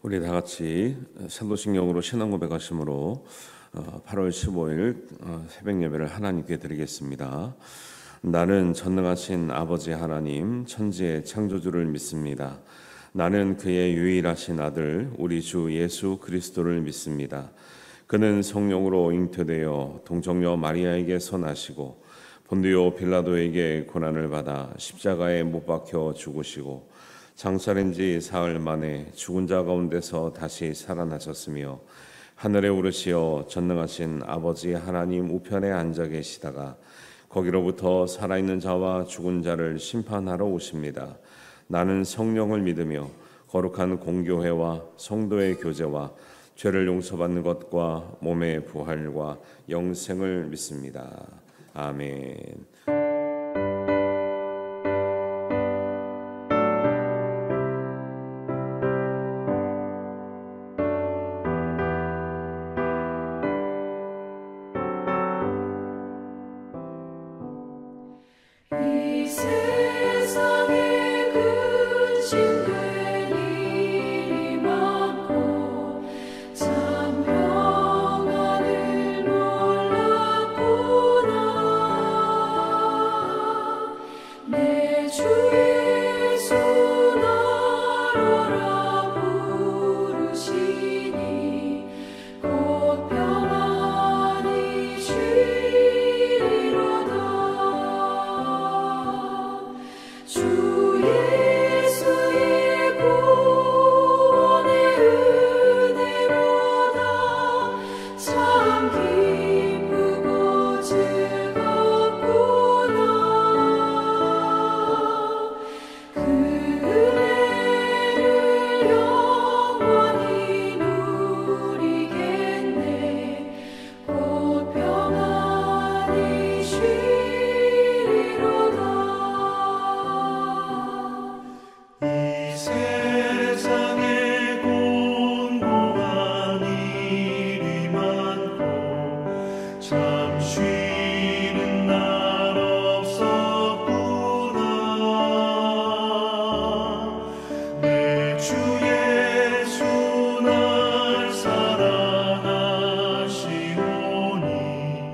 우리 다 같이 사도신경으로 신앙 고백하심으로 8월 15일 새벽 예배를 하나님께 드리겠습니다. 나는 전능하신 아버지 하나님 천지의 창조주를 믿습니다. 나는 그의 유일하신 아들 우리 주 예수 그리스도를 믿습니다. 그는 성령으로 잉태되어 동정녀 마리아에게서 나시고 본디오 빌라도에게 고난을 받아 십자가에 못 박혀 죽으시고 장사된 지 사흘 만에 죽은 자 가운데서 다시 살아나셨으며 하늘에 오르시어 전능하신 아버지 하나님 우편에 앉아 계시다가 거기로부터 살아있는 자와 죽은 자를 심판하러 오십니다. 나는 성령을 믿으며 거룩한 공교회와 성도의 교제와 죄를 용서받는 것과 몸의 부활과 영생을 믿습니다. 아멘. 이 세상에 근심된 일이 많고 참 평안을 몰랐구나. 내 주 예수 나로라 부르시니 곧 평안히 쉬리로다. 주 예수의 구원의 은혜로다. 참 기쁘고 즐겁구나. 그 은혜를 영원히 누리겠네. 곧 평안히 쉬리로다. 이 세상에 공고한 일이 많고 참 쉬는 날 없었구나. 내 주 예수 날 사랑하시오니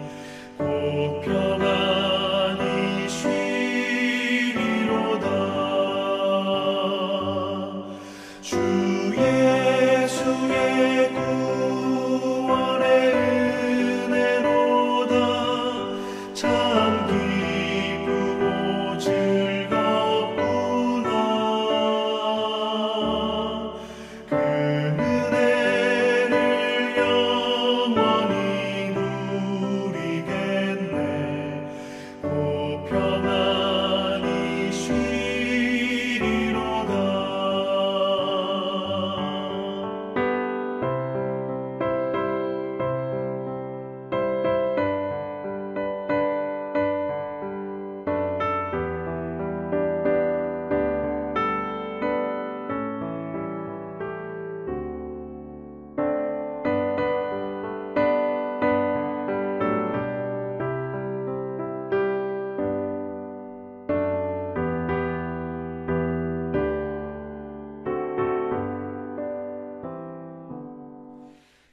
곧 평안히 쉬리로다. 주 예수의 구원의 은혜로다. 참 기쁘고 즐겁구나. 그 은혜를 영원히 누리겠네. 곧 평안히 쉬리로다.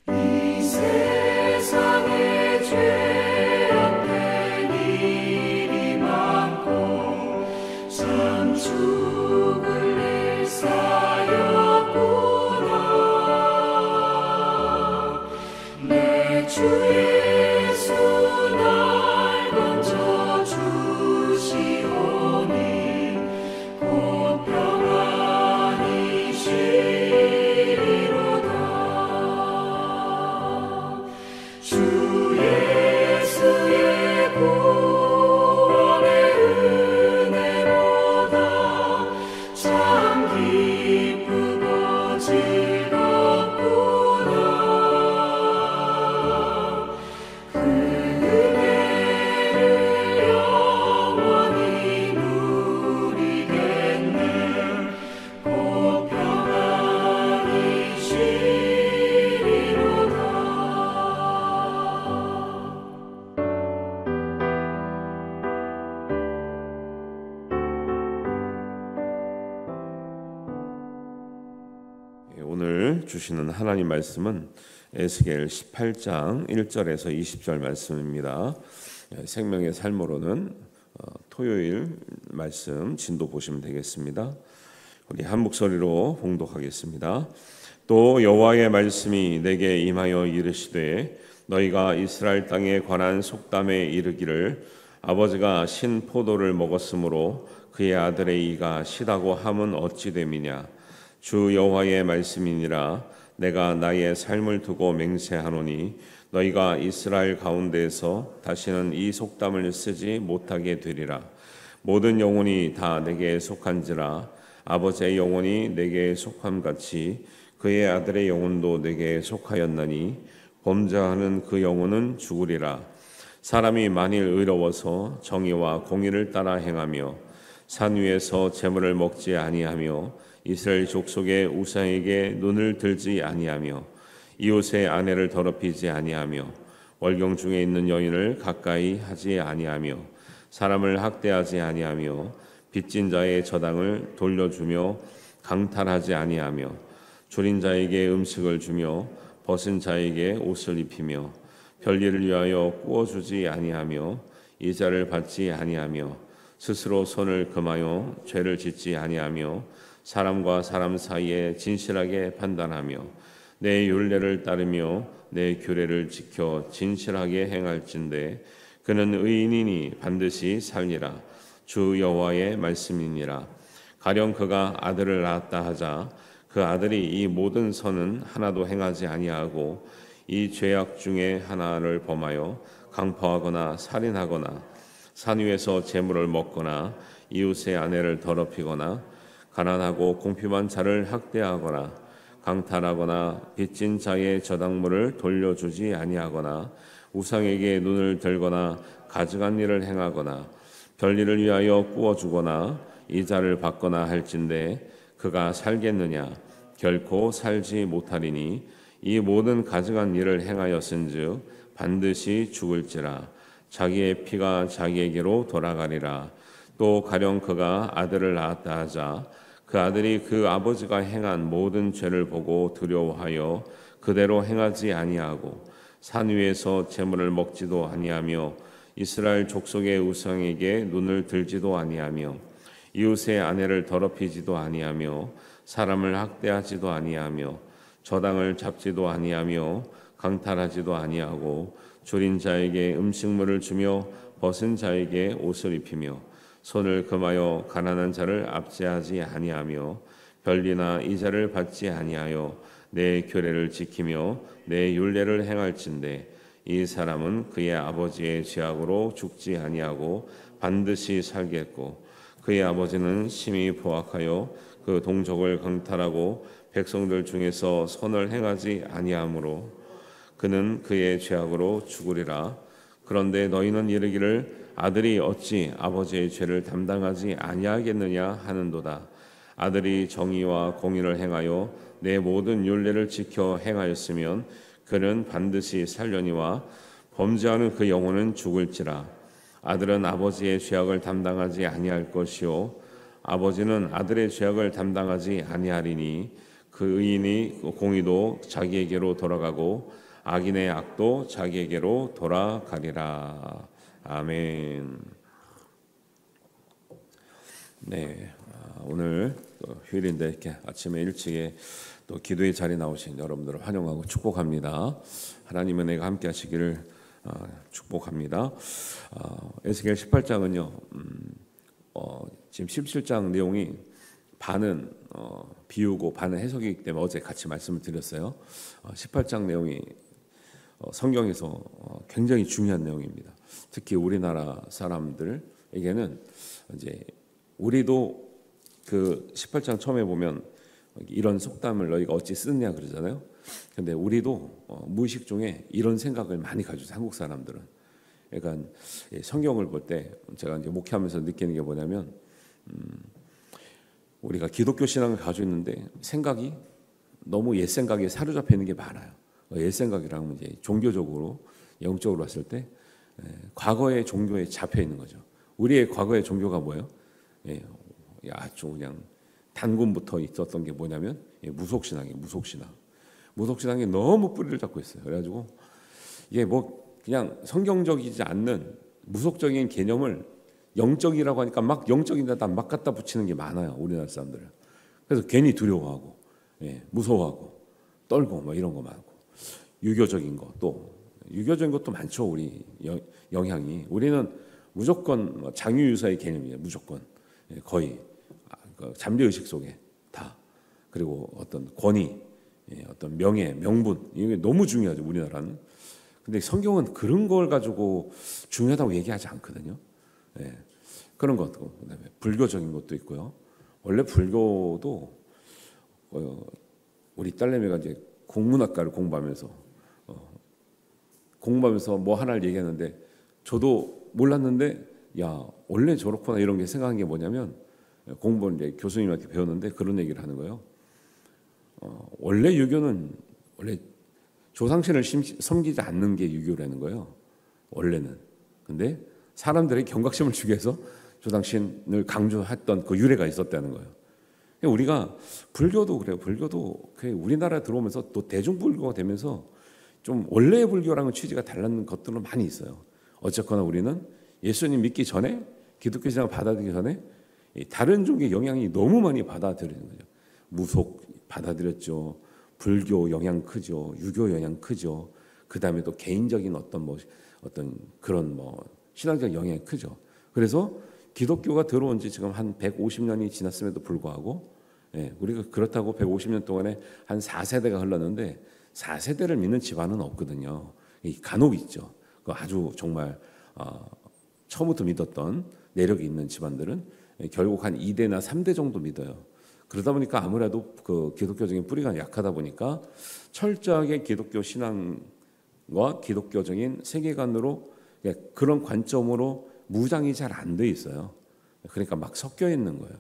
이 세상에 죄악된 일이 많고 참 죽을 일 쌓였구나. 내 주 예수 날 건져 주시오니 곧 평안히 쉬리로다. 주 예수의 구원의 은혜로다. 참 기쁘고 즐겁구나. 오늘 주시는 하나님 말씀은 에스겔 18장 1절에서 20절 말씀입니다. 생명의 삶으로는 토요일 말씀 진도 보시면 되겠습니다. 우리 한 목소리로 봉독하겠습니다. 또 여호와의 말씀이 내게 임하여 이르시되 너희가 이스라엘 땅에 관한 속담에 이르기를 아버지가 신 포도를 먹었으므로 그의 아들의 이가 시다고 함은 어찌 됨이냐. 주 여호와의 말씀이니라. 내가 나의 삶을 두고 맹세하노니 너희가 이스라엘 가운데에서 다시는 이 속담을 쓰지 못하게 되리라. 모든 영혼이 다 내게 속한지라. 아버지의 영혼이 내게 속함같이 그의 아들의 영혼도 내게 속하였나니 범죄하는 그 영혼은 죽으리라. 사람이 만일 의로워서 정의와 공의를 따라 행하며 산 위에서 재물을 먹지 아니하며 이스라엘 족속의 우상에게 눈을 들지 아니하며 이웃의 아내를 더럽히지 아니하며 월경 중에 있는 여인을 가까이 하지 아니하며 사람을 학대하지 아니하며 빚진 자의 저당을 돌려주며 강탈하지 아니하며 줄인 자에게 음식을 주며 벗은 자에게 옷을 입히며 별일을 위하여 꾸어주지 아니하며 이자를 받지 아니하며 스스로 손을 금하여 죄를 짓지 아니하며 사람과 사람 사이에 진실하게 판단하며 내 율례를 따르며 내 규례를 지켜 진실하게 행할진대 그는 의인이니 반드시 살리라. 주 여호와의 말씀이니라. 가령 그가 아들을 낳았다 하자 그 아들이 이 모든 선은 하나도 행하지 아니하고 이 죄악 중에 하나를 범하여 강포하거나 살인하거나 산 위에서 재물을 먹거나 이웃의 아내를 더럽히거나 가난하고 공핍한 자를 학대하거나 강탈하거나 빚진 자의 저당물을 돌려주지 아니하거나 우상에게 눈을 들거나 가증한 일을 행하거나 별일을 위하여 꾸어주거나 이자를 받거나 할진대 그가 살겠느냐. 결코 살지 못하리니 이 모든 가증한 일을 행하였은즉 반드시 죽을지라. 자기의 피가 자기에게로 돌아가리라. 또 가령 그가 아들을 낳았다 하자 그 아들이 그 아버지가 행한 모든 죄를 보고 두려워하여 그대로 행하지 아니하고 산 위에서 재물을 먹지도 아니하며 이스라엘 족속의 우상에게 눈을 들지도 아니하며 이웃의 아내를 더럽히지도 아니하며 사람을 학대하지도 아니하며 저당을 잡지도 아니하며 강탈하지도 아니하고 줄인 자에게 음식물을 주며 벗은 자에게 옷을 입히며 손을 금하여 가난한 자를 압제하지 아니하며 별리나 이자를 받지 아니하여 내 규례를 지키며 내 율례를 행할진대 이 사람은 그의 아버지의 죄악으로 죽지 아니하고 반드시 살겠고 그의 아버지는 심히 포악하여 그 동족을 강탈하고 백성들 중에서 선을 행하지 아니하므로 그는 그의 죄악으로 죽으리라. 그런데 너희는 이르기를 아들이 어찌 아버지의 죄를 담당하지 아니하겠느냐 하는도다. 아들이 정의와 공의를 행하여 내 모든 율례를 지켜 행하였으면 그는 반드시 살려니와 범죄하는 그 영혼은 죽을지라. 아들은 아버지의 죄악을 담당하지 아니할 것이요 아버지는 아들의 죄악을 담당하지 아니하리니 그 의인이 공의도 자기에게로 돌아가고 악인의 악도 자기에게로 돌아가리라. 아멘. 네, 오늘 휴일인데 이렇게 아침에 일찍에 또 기도의 자리에 나오신 여러분들을 환영하고 축복합니다. 하나님 은혜가 함께 하시기를 축복합니다. 에스겔 18장은요. 지금 17장 내용이 반은 비유고 반은 해석이기 때문에 어제 같이 말씀을 드렸어요. 18장 내용이 성경에서 굉장히 중요한 내용입니다. 특히 우리나라 사람들에게는 이제 우리도 그 18장 처음에 보면 이런 속담을 너희가 어찌 쓰느냐 그러잖아요. 근데 우리도 무의식 중에 이런 생각을 많이 가지고 있어요. 한국 사람들은. 그러니까 성경을 볼 때 제가 이제 목회하면서 느끼는 게 뭐냐면 우리가 기독교 신앙을 가지고 있는데 생각이 너무 옛 생각에 사로잡혀 있는 게 많아요. 옛 생각이라면 이제 종교적으로 영적으로 봤을 때 과거의 종교에 잡혀 있는 거죠. 우리의 과거의 종교가 뭐예요? 아주 그냥 단군부터 있었던 게 뭐냐면 무속신앙이에요. 무속신앙이 너무 뿌리를 잡고 있어요. 그래가지고 이게 뭐 그냥 성경적이지 않는 무속적인 개념을 영적이라고 하니까 막 영적인데다 막 갖다 붙이는 게 많아요. 우리나라 사람들은. 그래서 괜히 두려워하고 무서워하고 떨고 뭐 이런 거 많고, 유교적인 것도 많죠. 우리 영향이. 우리는 무조건 뭐 장유유사의 개념이에요. 무조건 거의 잠재의식 속에 다. 그리고 어떤 권위, 어떤 명예, 명분, 이게 너무 중요하죠. 우리나라는. 근데 성경은 그런 걸 가지고 중요하다고 얘기하지 않거든요. 그런 것도, 그다음에 불교적인 것도 있고요. 원래 불교도 우리 딸내미가 이제 국문학과를 공부하면서 뭐 하나를 얘기하는데 저도 몰랐는데 야 원래 저렇구나 이런 게 생각한 게 뭐냐면, 공부를 이제 교수님한테 배웠는데 그런 얘기를 하는 거예요. 원래 유교는 원래 조상신을 섬기지 않는 게 유교라는 거예요. 원래는. 근데 사람들의 경각심을 주기 위해서 조상신을 강조했던 그 유래가 있었다는 거예요. 우리가 불교도 그래요. 불교도 우리나라에 들어오면서 또 대중불교가 되면서 좀 원래의 불교랑은 취지가 다른 것들도 많이 있어요. 어쨌거나 우리는 예수님 믿기 전에, 기독교 신앙을 받아들이기 전에 다른 종교의 영향이 너무 많이 받아들이는 거죠. 무속 받아들였죠. 불교 영향 크죠. 유교 영향 크죠. 그 다음에 또 개인적인 어떤 그런 신앙적 영향이 크죠. 그래서 기독교가 들어온 지 지금 한 150년이 지났음에도 불구하고, 우리가 그렇다고 150년 동안에 한 4세대가 흘렀는데 4세대를 믿는 집안은 없거든요. 간혹 있죠. 아주 정말 처음부터 믿었던 내력이 있는 집안들은 결국 한 2대나 3대 정도 믿어요. 그러다 보니까 아무래도 그 기독교적인 뿌리가 약하다 보니까 철저하게 기독교 신앙과 기독교적인 세계관으로, 그런 관점으로 무장이 잘 안 돼 있어요. 그러니까 막 섞여 있는 거예요.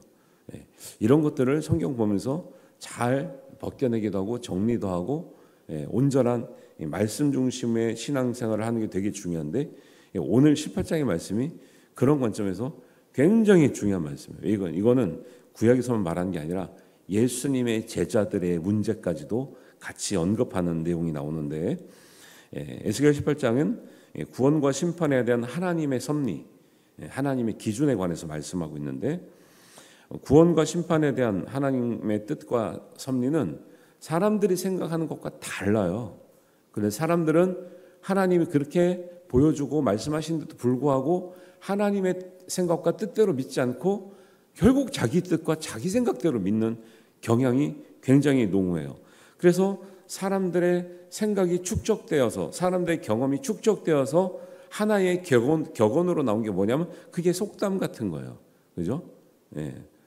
이런 것들을 성경 보면서 잘 벗겨내기도 하고 정리도 하고, 온전한 말씀 중심의 신앙생활을 하는 게 되게 중요한데, 오늘 18장의 말씀이 그런 관점에서 굉장히 중요한 말씀이에요. 이거는 구약에서만 말하는 게 아니라 예수님의 제자들의 문제까지도 같이 언급하는 내용이 나오는데, 에스겔 18장은 구원과 심판에 대한 하나님의 섭리, 하나님의 기준에 관해서 말씀하고 있는데, 구원과 심판에 대한 하나님의 뜻과 섭리는 사람들이 생각하는 것과 달라요. 그런데 사람들은 하나님이 그렇게 보여주고 말씀하시는데도 불구하고 하나님의 생각과 뜻대로 믿지 않고 결국 자기 뜻과 자기 생각대로 믿는 경향이 굉장히 농후해요. 그래서 사람들의 생각이 축적되어서, 사람들의 경험이 축적되어서 하나의 격언으로 나온 게 뭐냐면 그게 속담 같은 거예요. 그죠?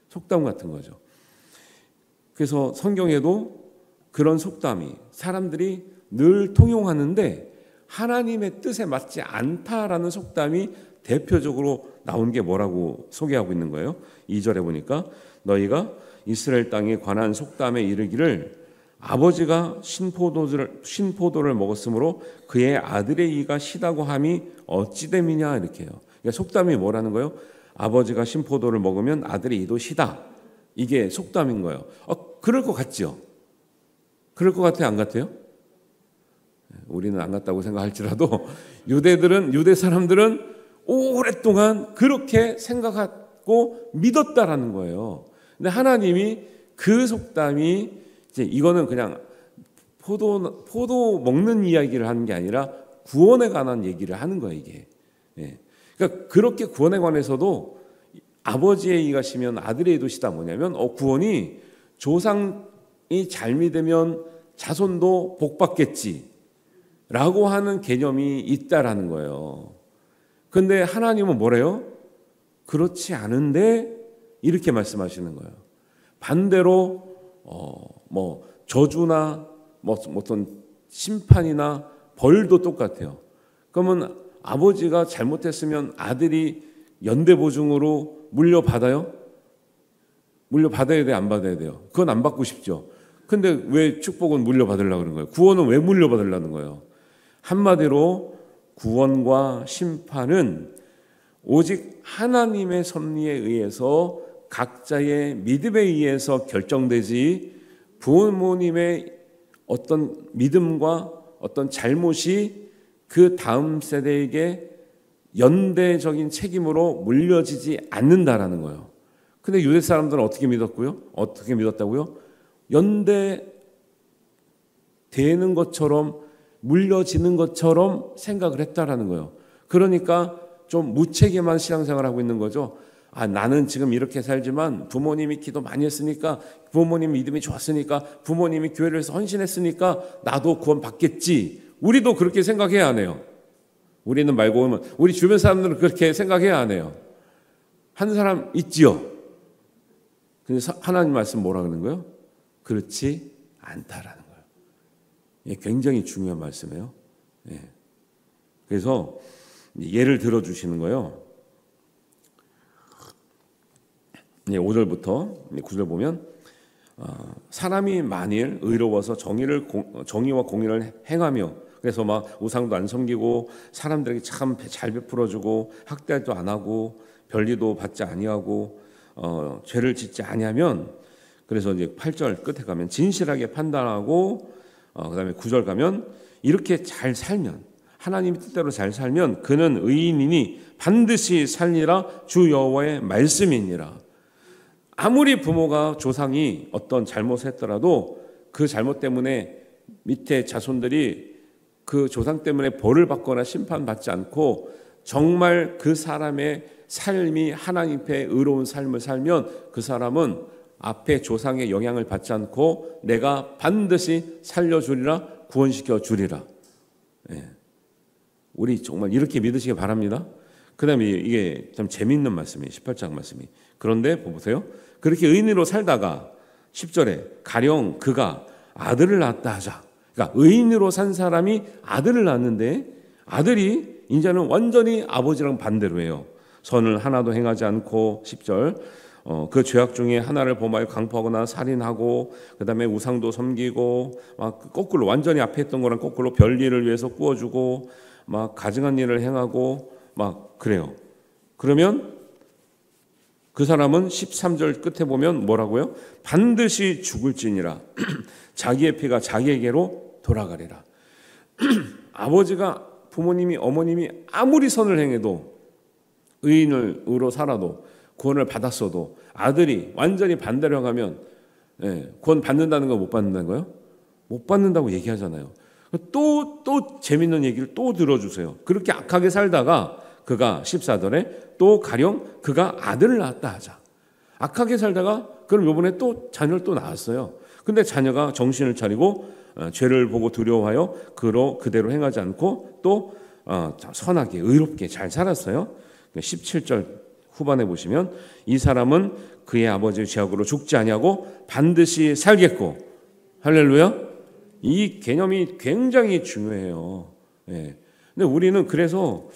속담 같은 거죠. 그래서 성경에도 그런 속담이 사람들이 늘 통용하는데 하나님의 뜻에 맞지 않다라는 속담이 대표적으로 나온 게 뭐라고 소개하고 있는 거예요. 2절에 보니까 너희가 이스라엘 땅에 관한 속담에 이르기를 아버지가 신포도를 먹었으므로 그의 아들의 이가 시다고 함이 어찌 됨이냐 이렇게 해요. 그러니까 속담이 뭐라는 거예요? 아버지가 신포도를 먹으면 아들의 이도 시다. 이게 속담인 거예요. 그럴 것 같죠? 그럴 것 같아요? 안 같아요? 우리는 안 같다고 생각할지라도 유대 사람들은 오랫동안 그렇게 생각하고 믿었다라는 거예요. 근데 하나님이 그 속담이 이제 이거는 그냥 포도 먹는 이야기를 하는 게 아니라 구원에 관한 얘기를 하는 거예요, 이게. 그러니까 그렇게 구원에 관해서도 아버지의 이가 시면 아들의 이도 시다 뭐냐면 구원이 조상이 잘 믿으면 자손도 복 받겠지 라고 하는 개념이 있다라는 거예요. 근데 하나님은 뭐래요? 그렇지 않은데 이렇게 말씀하시는 거예요. 반대로 저주나 어떤 심판이나 벌도 똑같아요. 그러면 아버지가 잘못했으면 아들이 연대보증으로 물려받아요? 물려받아야 돼요? 안 받아야 돼요? 그건 안 받고 싶죠. 근데 왜 축복은 물려받으려고 그러는 거예요? 구원은 왜 물려받으려는 거예요? 한마디로 구원과 심판은 오직 하나님의 섭리에 의해서 각자의 믿음에 의해서 결정되지 부모님의 어떤 믿음과 어떤 잘못이 그 다음 세대에게 연대적인 책임으로 물려지지 않는다라는 거예요. 근데 유대 사람들은 어떻게 믿었고요? 어떻게 믿었다고요? 연대되는 것처럼 물려지는 것처럼 생각을 했다라는 거예요. 그러니까 좀 무책임한 신앙생활을 하고 있는 거죠. 아, 나는 지금 이렇게 살지만 부모님이 기도 많이 했으니까, 부모님 믿음이 좋았으니까, 부모님이 교회를 위해서 헌신했으니까 나도 구원 받겠지. 우리도 그렇게 생각해야 하네요. 우리는 말고 하면 우리 주변 사람들은 그렇게 생각해야 하네요. 한 사람 있지요. 근데 하나님 말씀 뭐라 그러는 거예요? 그렇지 않다라는 거예요. 이게 굉장히 중요한 말씀이에요. 예. 그래서 예를 들어주시는 거예요. 5절부터 9절 보면 사람이 만일 의로워서 정의와 공의를 행하며, 그래서 막 우상도 안 섬기고 사람들에게 참 잘 베풀어주고 학대도 안 하고 별리도 받지 아니하고 죄를 짓지 아니하면, 그래서 이제 8절 끝에 가면 진실하게 판단하고 그다음에 9절 가면 이렇게 잘 살면, 하나님의 뜻대로 잘 살면 그는 의인이니 반드시 살리라 주 여호와의 말씀이니라. 아무리 부모가 조상이 어떤 잘못을 했더라도 그 잘못 때문에 밑에 자손들이 그 조상 때문에 벌을 받거나 심판받지 않고 정말 그 사람의 삶이 하나님 앞에 의로운 삶을 살면 그 사람은 앞에 조상의 영향을 받지 않고 내가 반드시 살려주리라, 구원시켜 주리라. 예. 우리 정말 이렇게 믿으시기 바랍니다. 그 다음에 이게 참 재미있는 말씀이에요. 18장 말씀이. 그런데 보세요. 그렇게 의인으로 살다가 10절에 가령 그가 아들을 낳았다 하자. 그러니까 의인으로 산 사람이 아들을 낳았는데 아들이 이제는 완전히 아버지랑 반대로 해요. 선을 하나도 행하지 않고 10절 그 죄악 중에 하나를 범하여 강포하거나 살인하고 그다음에 우상도 섬기고 막 거꾸로 완전히 앞에 했던 거랑 거꾸로 별일을 위해서 꾸어주고 막 가증한 일을 행하고 막 그래요. 그러면 그 사람은 13절 끝에 보면 뭐라고요? 반드시 죽을지니라. 자기의 피가 자기에게로 돌아가리라. 아버지가, 부모님이, 어머님이 아무리 선을 행해도, 의인으로 살아도, 구원을 받았어도 아들이 완전히 반대로 가면 구원 받는다는 거 못 받는다는 거예요? 못 받는다고 얘기하잖아요. 또 재밌는 얘기를 또 들어주세요. 그렇게 악하게 살다가 그가 14절에 또 가령 그가 아들을 낳았다 하자. 악하게 살다가 그럼 이번에 또 자녀를 또 낳았어요. 근데 자녀가 정신을 차리고 죄를 보고 두려워하여 그대로 행하지 않고 또 선하게 의롭게 잘 살았어요. 17절 후반에 보시면 이 사람은 그의 아버지의 죄악으로 죽지 아니하고 반드시 살겠고. 할렐루야. 이 개념이 굉장히 중요해요. 예. 근데 우리는 그래서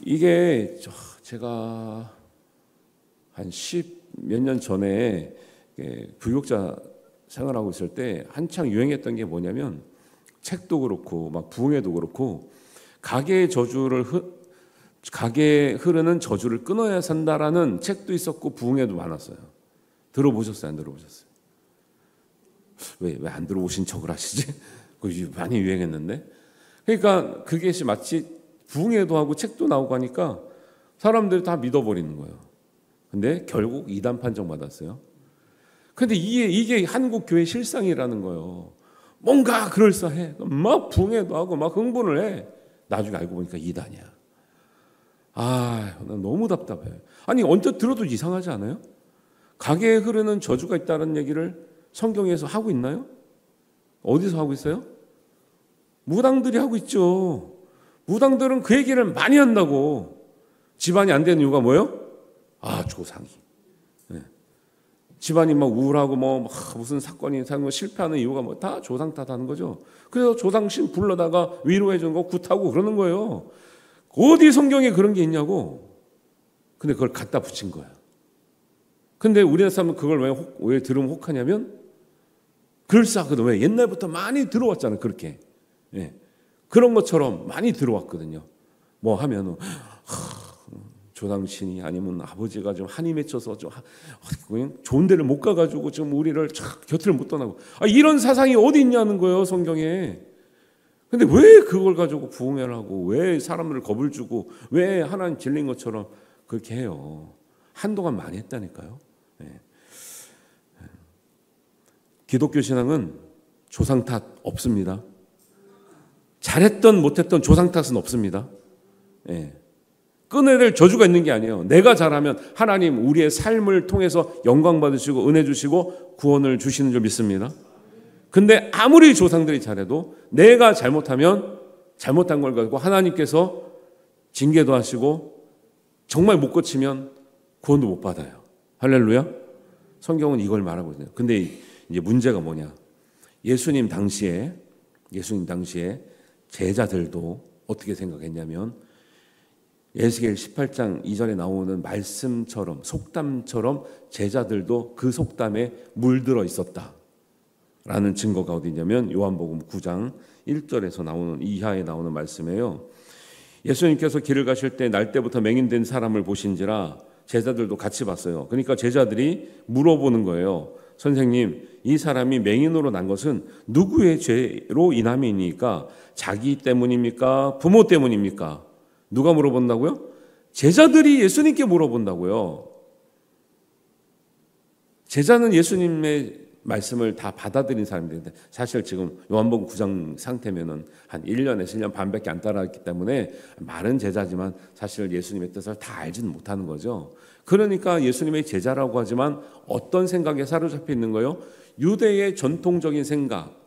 이게 제가 한 10 몇 년 전에 부교육자 생활하고 있을 때 한창 유행했던 게 뭐냐면, 책도 그렇고 막 부흥회도 그렇고 가게에 흐르는 저주를 끊어야 산다라는 책도 있었고 부흥회도 많았어요. 들어보셨어요? 안 들어보셨어요? 왜 안 들어보신 척을 하시지? 많이 유행했는데. 그러니까 그게 마치 부흥회도 하고 책도 나오고 하니까 사람들이 다 믿어버리는 거예요. 근데 결국 이단 판정 받았어요. 근데 이게 한국 교회 실상이라는 거예요. 뭔가 그럴싸해. 막 부흥회도 하고 막 흥분을 해. 나중에 알고 보니까 이단이야. 난 너무 답답해. 아니, 언뜻 들어도 이상하지 않아요? 가게에 흐르는 저주가 있다는 얘기를 성경에서 하고 있나요? 어디서 하고 있어요? 무당들이 하고 있죠. 무당들은 그 얘기를 많이 한다고. 집안이 안 되는 이유가 뭐예요? 조상이. 네. 집안이 막 우울하고 무슨 사건이 실패하는 이유가 다 조상 탓하는 거죠. 그래서 조상신 불러다가 위로해 주는 거 굿하고 그러는 거예요. 어디 성경에 그런 게 있냐고. 근데 그걸 갖다 붙인 거예요. 근데 우리나라 사람은 그걸 왜 들으면 혹하냐면, 그럴싸하거든. 왜? 옛날부터 많이 들어왔잖아요. 그렇게. 예. 그런 것처럼 많이 들어왔거든요. 뭐 하면은 조상신이 아니면 아버지가 좀 한이 맺혀서 좀 그냥 좋은 데를 못 가가지고 지금 우리를 곁을 못 떠나고 이런 사상이 어디 있냐는 거예요, 성경에. 근데 왜 그걸 가지고 부흥회를 하고 왜 사람들을 겁을 주고 왜 하나님 질린 것처럼 그렇게 해요. 한동안 많이 했다니까요. 네. 기독교 신앙은 조상 탓 없습니다. 잘했던 못했던 조상 탓은 없습니다. 네. 끊어야 될 저주가 있는 게 아니에요. 내가 잘하면 하나님 우리의 삶을 통해서 영광 받으시고 은혜 주시고 구원을 주시는 줄 믿습니다. 근데 아무리 조상들이 잘해도 내가 잘못하면 잘못한 걸 가지고 하나님께서 징계도 하시고 정말 못 고치면 구원도 못 받아요. 할렐루야. 성경은 이걸 말하고 있네요. 근데 이제 문제가 뭐냐? 예수님 당시에 제자들도 어떻게 생각했냐면 에스겔 18장 2절에 나오는 말씀처럼 속담처럼 제자들도 그 속담에 물들어 있었다라는 증거가 어디냐면 요한복음 9장 1절에서 나오는 이하에 나오는 말씀이에요. 예수님께서 길을 가실 때 날 때부터 맹인된 사람을 보신지라 제자들도 같이 봤어요. 그러니까 제자들이 물어보는 거예요. 선생님, 이 사람이 맹인으로 난 것은 누구의 죄로 인함이니까? 자기 때문입니까? 부모 때문입니까? 누가 물어본다고요? 제자들이 예수님께 물어본다고요. 제자는 예수님의 말씀을 다 받아들인 사람들인데 사실 지금 요한복음 9장 상태면은 한 1년에서 1년 반밖에 안 따라왔기 때문에 말은 제자지만 사실 예수님의 뜻을 다 알지는 못하는 거죠. 그러니까 예수님의 제자라고 하지만 어떤 생각에 사로잡혀 있는 거예요? 유대의 전통적인 생각,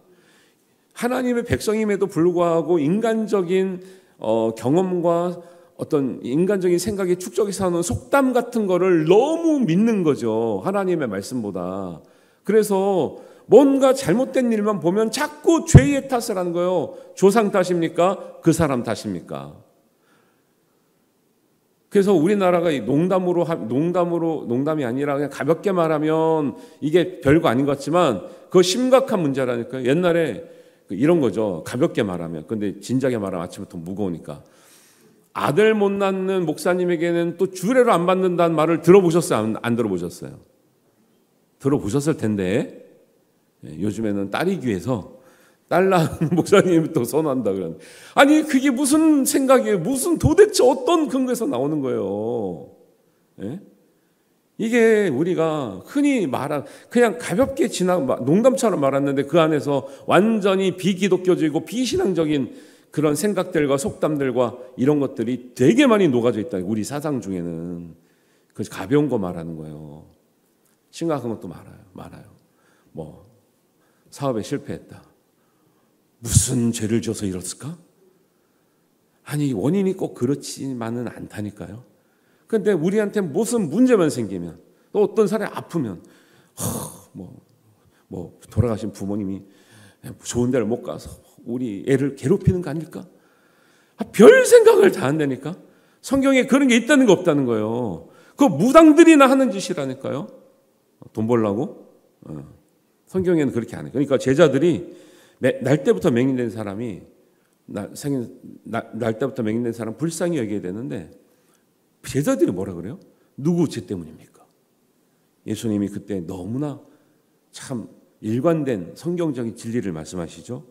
하나님의 백성임에도 불구하고 인간적인 경험과 어떤 인간적인 생각에 축적해서 하는 속담 같은 거를 너무 믿는 거죠. 하나님의 말씀보다. 그래서 뭔가 잘못된 일만 보면 자꾸 죄의 탓을 하는 거예요. 조상 탓입니까? 그 사람 탓입니까? 그래서 우리나라가 농담이 아니라 그냥 가볍게 말하면 이게 별거 아닌 것 같지만 그거 심각한 문제라니까요. 옛날에 이런 거죠. 가볍게 말하면. 근데 진작에 말하면 아침부터 무거우니까. 아들 못 낳는 목사님에게는 또 주례로 안 받는다는 말을 들어보셨어요? 안 들어보셨어요? 들어보셨을 텐데 요즘에는 딸이 귀해서 딸 낳은 목사님이 또 선호한다 그러는데 아니 그게 무슨 생각이에요? 무슨 도대체 어떤 근거에서 나오는 거예요? 예? 이게 우리가 흔히 말한 그냥 가볍게 농담처럼 말았는데 그 안에서 완전히 비기독교적이고 비신앙적인 그런 생각들과 속담들과 이런 것들이 되게 많이 녹아져 있다. 우리 사상 중에는 그 가벼운 거 말하는 거예요. 심각한 것도 많아요. 뭐 사업에 실패했다. 무슨 죄를 져서 이랬을까? 아니 원인이 꼭 그렇지만은 않다니까요. 그런데 우리한테 무슨 문제만 생기면 또 어떤 사람이 아프면 뭐 돌아가신 부모님이 좋은 데를 못 가서 우리 애를 괴롭히는 거 아닐까? 별 생각을 다 한다니까. 성경에 그런 게 있다는 거 없다는 거예요. 그거 무당들이나 하는 짓이라니까요. 돈 벌라고? 성경에는 그렇게 안 해요. 그러니까 제자들이 날 때부터 맹인된 사람이 날 때부터 맹인된 사람 불쌍히 여겨야 되는데 제자들이 뭐라 그래요? 누구 죄 때문입니까? 예수님이 그때 너무나 참 일관된 성경적인 진리를 말씀하시죠.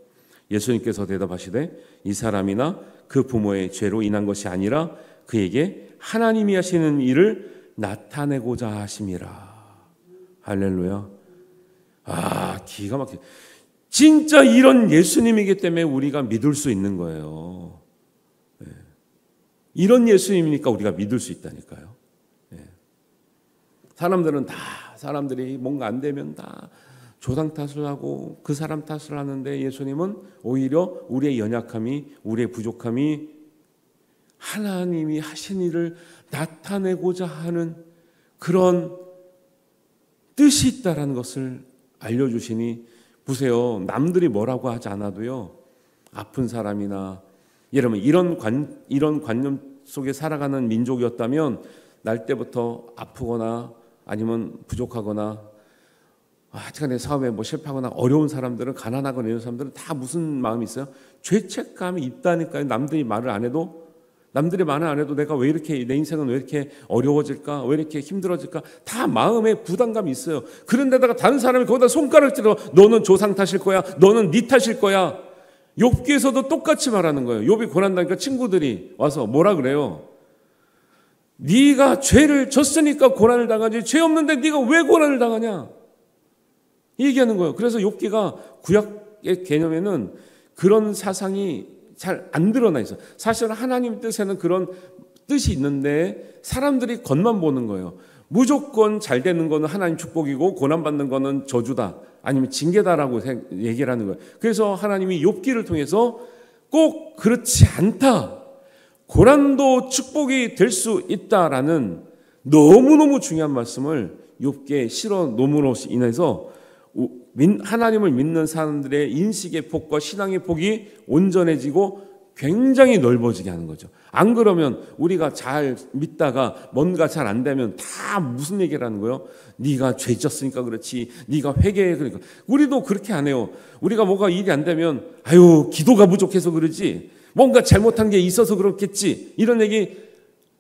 예수님께서 대답하시되 이 사람이나 그 부모의 죄로 인한 것이 아니라 그에게 하나님이 하시는 일을 나타내고자 하심이라. 할렐루야. 기가 막혀. 진짜 이런 예수님이기 때문에 우리가 믿을 수 있는 거예요. 네. 이런 예수님이니까 우리가 믿을 수 있다니까요. 네. 사람들이 뭔가 안 되면 다 조상 탓을 하고 그 사람 탓을 하는데 예수님은 오히려 우리의 연약함이, 우리의 부족함이 하나님이 하신 일을 나타내고자 하는 그런 뜻이 있다라는 것을 알려주시니 보세요. 남들이 뭐라고 하지 않아도요. 아픈 사람이나 예를 들면 이런 관념 속에 살아가는 민족이었다면 날 때부터 아프거나 아니면 부족하거나 하여튼간에 사업에 실패하거나 어려운 사람들은 가난하거나 이런 사람들은 다 무슨 마음이 있어요? 죄책감이 있다니까요. 남들이 말을 안 해도 남들이 말을 안 해도 내가 왜 이렇게 내 인생은 왜 이렇게 어려워질까? 왜 이렇게 힘들어질까? 다 마음에 부담감이 있어요. 그런데다가 다른 사람이 거기다 손가락을 찔러 너는 조상 탓일 거야. 너는 네 탓일 거야. 욥기에서도 똑같이 말하는 거예요. 욥이 고난당하니까 친구들이 와서 뭐라 그래요? 네가 죄를 졌으니까 고난을 당하지 죄 없는데 네가 왜 고난을 당하냐? 얘기하는 거예요. 그래서 욥기가 구약의 개념에는 그런 사상이 잘 안 드러나 있어요. 사실 하나님 뜻에는 그런 뜻이 있는데 사람들이 겉만 보는 거예요. 무조건 잘 되는 거는 하나님 축복이고 고난받는 거는 저주다. 아니면 징계다라고 얘기를 하는 거예요. 그래서 하나님이 욥기를 통해서 꼭 그렇지 않다. 고난도 축복이 될 수 있다라는 너무너무 중요한 말씀을 욥기에 실어 놓음으로 인해서 하나님을 믿는 사람들의 인식의 폭과 신앙의 폭이 온전해지고 굉장히 넓어지게 하는 거죠. 안 그러면 우리가 잘 믿다가 뭔가 잘 안 되면 다 무슨 얘기를 하는 거예요? 네가 죄 졌으니까 그렇지. 네가 회개해 그러니까. 우리도 그렇게 안 해요. 우리가 뭐가 일이 안 되면 아유 기도가 부족해서 그러지. 뭔가 잘못한 게 있어서 그렇겠지. 이런 얘기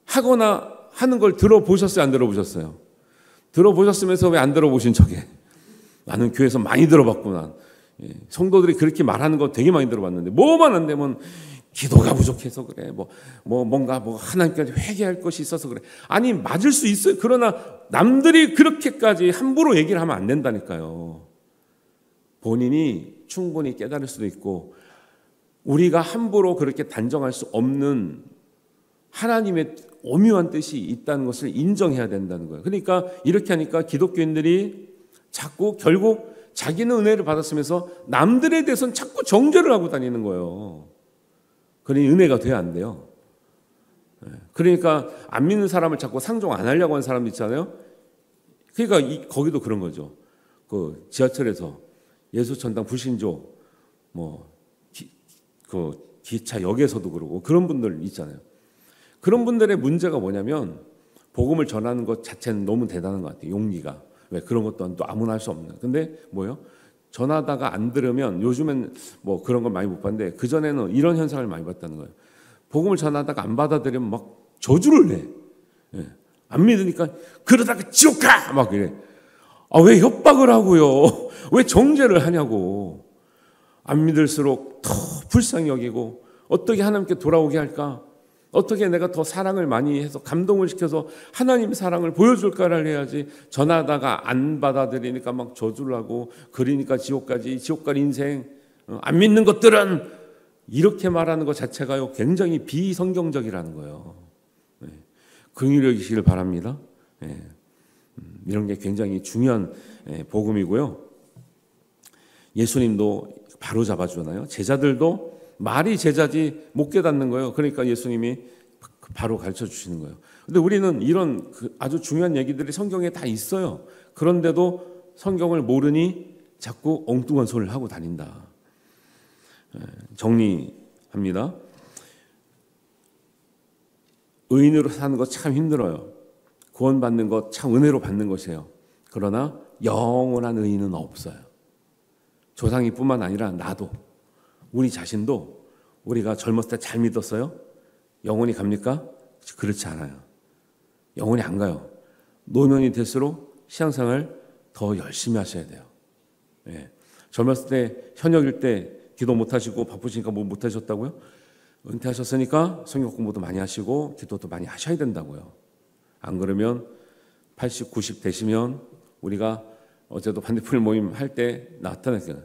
하거나 하는 걸 들어보셨어요? 안 들어보셨어요? 들어보셨으면서 왜 안 들어보신 척해? 나는 교회에서 많이 들어봤구나. 성도들이 그렇게 말하는 거 되게 많이 들어봤는데 뭐만 안 되면 기도가 부족해서 그래. 뭔가 하나님까지 회개할 것이 있어서 그래. 아니 맞을 수 있어요. 그러나 남들이 그렇게까지 함부로 얘기를 하면 안 된다니까요. 본인이 충분히 깨달을 수도 있고 우리가 함부로 그렇게 단정할 수 없는 하나님의 오묘한 뜻이 있다는 것을 인정해야 된다는 거예요. 그러니까 이렇게 하니까 기독교인들이 자꾸 결국 자기는 은혜를 받았으면서 남들에 대해서는 자꾸 정죄를 하고 다니는 거예요. 그러니 은혜가 돼야 안 돼요. 그러니까 안 믿는 사람을 자꾸 상종 안 하려고 하는 사람도 있잖아요. 그러니까 거기도 그런 거죠. 그 지하철에서 예수 전당 불신조 그 기차역에서도 그러고 그런 분들 있잖아요. 그런 분들의 문제가 뭐냐면 복음을 전하는 것 자체는 너무 대단한 것 같아요. 용기가. 왜 그런 것도 또 아무나 할 수 없는. 근데 뭐요? 전하다가 안 들으면 요즘엔 뭐 그런 걸 많이 못 봤는데 그 전에는 이런 현상을 많이 봤다는 거예요. 복음을 전하다가 안 받아들이면 막 저주를 내. 안 믿으니까 그러다가 지옥 가! 막 이래. 아, 왜 협박을 하고요? 왜 정죄를 하냐고. 안 믿을수록 더 불쌍히 여기고 어떻게 하나님께 돌아오게 할까? 어떻게 내가 더 사랑을 많이 해서 감동을 시켜서 하나님 사랑을 보여줄까를 해야지. 전하다가 안 받아들이니까 막 저주를 하고 그러니까 지옥까지 지옥 갈 인생. 안 믿는 것들은 이렇게 말하는 것 자체가요 굉장히 비성경적이라는 거예요. 긍휼히 여기시길 바랍니다. 이런 게 굉장히 중요한 복음이고요. 예수님도 바로 잡아주잖아요. 제자들도 말이 제자지 못 깨닫는 거예요. 그러니까 예수님이 바로 가르쳐 주시는 거예요. 근데 우리는 이런 아주 중요한 얘기들이 성경에 다 있어요. 그런데도 성경을 모르니 자꾸 엉뚱한 소리를 하고 다닌다. 정리합니다. 의인으로 사는 거 참 힘들어요. 구원받는 것 참 은혜로 받는 것이에요. 그러나 영원한 의인은 없어요. 조상이뿐만 아니라 나도 우리 자신도 우리가 젊었을 때 잘 믿었어요? 영원히 갑니까? 그렇지 않아요. 영원히 안 가요. 노년이 될수록 신앙생활 더 열심히 하셔야 돼요. 젊었을 때 현역일 때 기도 못하시고 바쁘시니까 뭐 못하셨다고요? 은퇴하셨으니까 성경 공부도 많이 하시고 기도도 많이 하셔야 된다고요. 안 그러면 80, 90 되시면 우리가 어제도 반대풀 모임 할 때 나타났어요.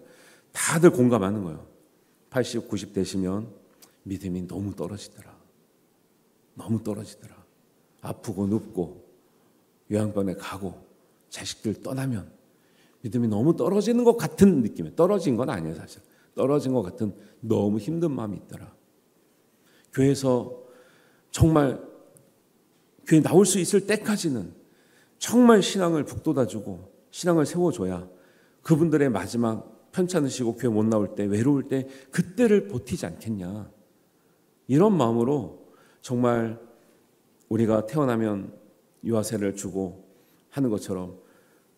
다들 공감하는 거예요. 80, 90 되시면 믿음이 너무 떨어지더라. 너무 떨어지더라. 아프고 눕고 요양병원에 가고 자식들 떠나면 믿음이 너무 떨어지는 것 같은 느낌이에요. 떨어진 건 아니에요 사실. 떨어진 것 같은 너무 힘든 마음이 있더라. 교회에서 정말 교회 나올 수 있을 때까지는 정말 신앙을 북돋아주고 신앙을 세워줘야 그분들의 마지막 편찮으시고 교회 못 나올 때 외로울 때 그때를 버티지 않겠냐. 이런 마음으로 정말 우리가 태어나면 유아세를 주고 하는 것처럼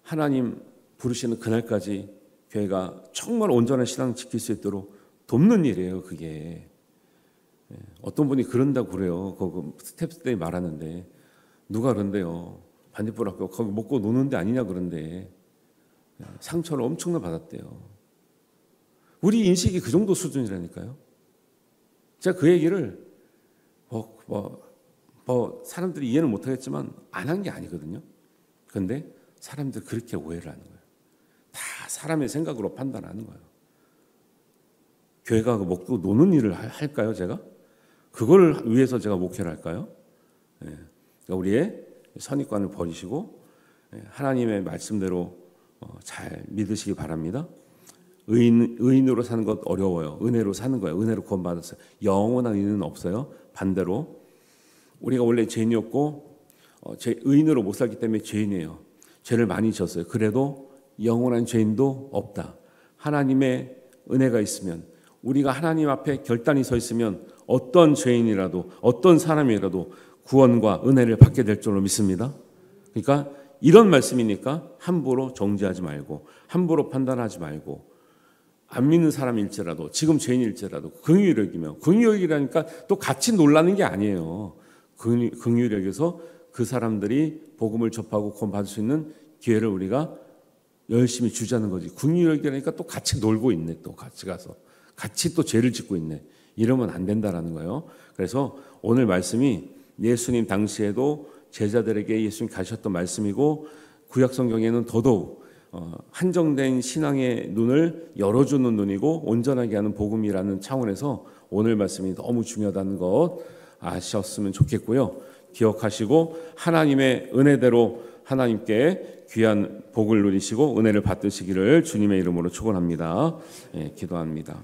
하나님 부르시는 그날까지 교회가 정말 온전한 신앙 지킬 수 있도록 돕는 일이에요. 그게 어떤 분이 그런다고 그래요. 그 스텝들이 말하는데 누가 그런데요. 반딧불 학교 거기 먹고 노는 데 아니냐 그런데 상처를 엄청나게 받았대요. 우리 인식이 그 정도 수준이라니까요. 제가 그 얘기를 사람들이 이해는 못하겠지만 안 한 게 아니거든요. 그런데 사람들 그렇게 오해를 하는 거예요. 다 사람의 생각으로 판단하는 거예요. 교회가 먹고 노는 일을 할까요, 제가? 그걸 위해서 제가 목회를 할까요? 그러니까 우리의 선입관을 버리시고 하나님의 말씀대로 잘 믿으시기 바랍니다. 의인으로 사는 것 어려워요. 은혜로 사는 거예요. 은혜로 구원받았어요. 영원한 의인은 없어요. 반대로 우리가 원래 죄인이었고 의인으로 못 살기 때문에 죄인이에요. 죄를 많이 졌어요. 그래도 영원한 죄인도 없다. 하나님의 은혜가 있으면, 우리가 하나님 앞에 결단이 서 있으면 어떤 죄인이라도 어떤 사람이라도 구원과 은혜를 받게 될 줄로 믿습니다. 그러니까 이런 말씀이니까 함부로 정죄하지 말고, 함부로 판단하지 말고, 안 믿는 사람일지라도, 지금 죄인일지라도 긍휼히 여기며, 긍휼히 여기라니까 또 같이 놀라는 게 아니에요. 긍휼히 여기서 그 사람들이 복음을 접하고 구원 받을 수 있는 기회를 우리가 열심히 주자는 거지. 긍휼히 여기라니까 또 같이 놀고 있네. 또 같이 가서 같이 또 죄를 짓고 있네. 이러면 안 된다라는 거예요. 그래서 오늘 말씀이 예수님 당시에도 제자들에게 예수님 가르쳤던 말씀이고, 구약 성경에는 더더욱 한정된 신앙의 눈을 열어주는 눈이고 온전하게 하는 복음이라는 차원에서 오늘 말씀이 너무 중요하다는 것 아셨으면 좋겠고요. 기억하시고 하나님의 은혜대로 하나님께 귀한 복을 누리시고 은혜를 받으시기를 주님의 이름으로 축원합니다. 기도합니다.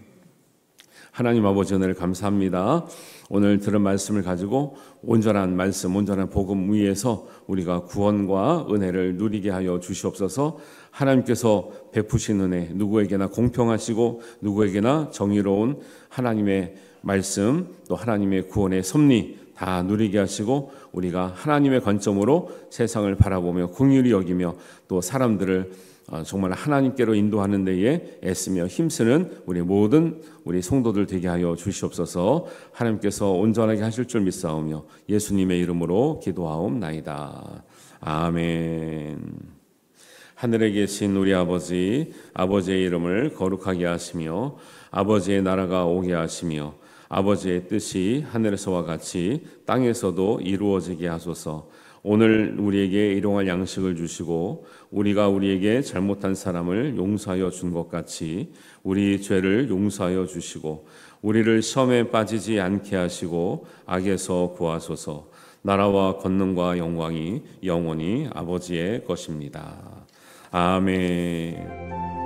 하나님 아버지, 은혜를 감사합니다. 오늘 들은 말씀을 가지고 온전한 말씀, 온전한 복음 위에서 우리가 구원과 은혜를 누리게 하여 주시옵소서. 하나님께서 베푸신 은혜, 누구에게나 공평하시고 누구에게나 정의로운 하나님의 말씀, 또 하나님의 구원의 섭리 다 누리게 하시고, 우리가 하나님의 관점으로 세상을 바라보며 긍휼히 여기며 또 사람들을 정말 하나님께로 인도하는 데에 애쓰며 힘쓰는 우리 모든 우리 성도들 되게 하여 주시옵소서. 하나님께서 온전하게 하실 줄 믿사오며 예수님의 이름으로 기도하옵나이다. 아멘. 하늘에 계신 우리 아버지, 아버지의 이름을 거룩하게 하시며 아버지의 나라가 오게 하시며 아버지의 뜻이 하늘에서와 같이 땅에서도 이루어지게 하소서. 오늘 우리에게 일용할 양식을 주시고 우리가 우리에게 잘못한 사람을 용서하여 준 것 같이 우리 죄를 용서하여 주시고 우리를 시험에 빠지지 않게 하시고 악에서 구하소서. 나라와 권능과 영광이 영원히 아버지의 것입니다. 아멘.